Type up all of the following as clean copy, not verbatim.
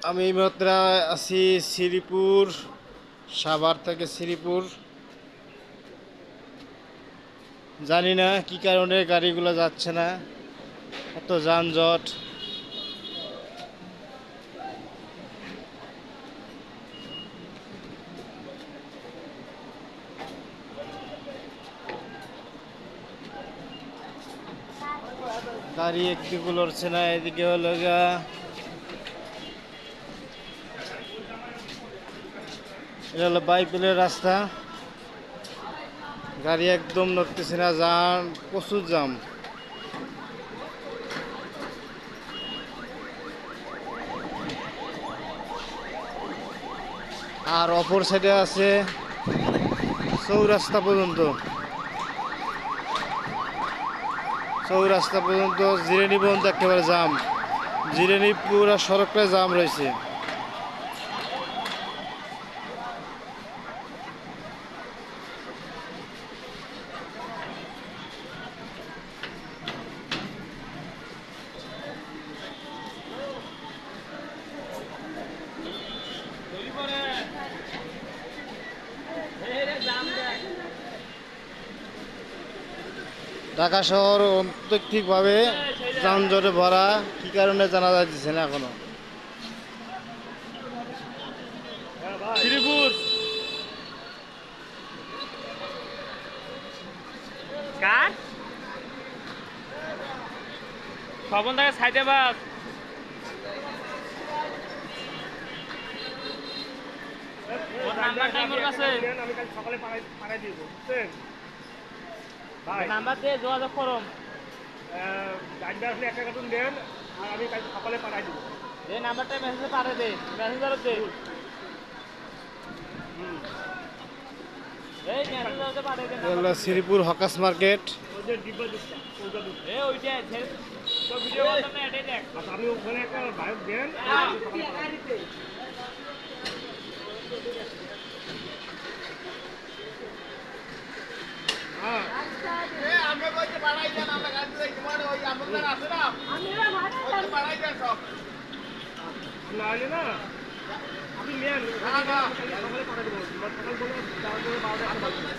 আমি এই মাত্র আছি শ্রীপুর, সাভার থেকে শ্রীপুর। জানি না কি কারণে গাড়িগুলো যাচ্ছে না, এত যানজট। গাড়ি একদিকে লড়ছে না, এদিকে হলো গা এটা হলো বাইপেলের রাস্তা, গাড়ি একদম নড়তেছে না, জাম, প্রচুর জাম। আর অপর সাইডে আছে চৌরাস্তা পর্যন্ত, চৌরাস্তা পর্যন্ত জিরানি পর্যন্ত একেবারে জাম। জিরানি পুরা সড়কটা জাম রয়েছে। ঢাকা শহর অত্যধিকভাবে যানজটে ভরা, কি কারণে জানা যাচ্ছে না এখনো। শ্রীপুর কার স্বপন থেকে সাইডে বাস নাম্বারটা আমার কাছে আমি কাল সকালে পাঠাই দিব, বুঝছেন ভাই? নাম্বার দিয়ে যোগাযোগ করুন। গাড়িটা আসলে একটা কার্টুন দেন, আর আমি কাল সকালে পাঠাই দিব। এই নাম্বারটা মেসেজে পাঠিয়ে দে, মেসেঞ্জারে দে। এই মেসেঞ্জারে পাঠিয়ে দে। হলো শ্রীপুর হকাস মার্কেট। ওই যে ডিব্বা দুধটা, ওইটা দুধ। এই ওইটা ছেড়ে তো ভিডিও করতাম না, এটাই দেখ। আচ্ছা, আপনি ওখানে একটা বাইক দেন, আমি সকালে পাঠাই দিব। হ্যাঁ, না হলে না আপনি নেন, আমি কাল সকালে পাঠাই দেবো। সকাল বলে যাওয়ার পরে 12টা একটা বাজবে।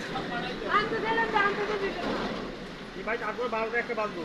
এই ভাই তারপরে 12টা একটা বাজবো।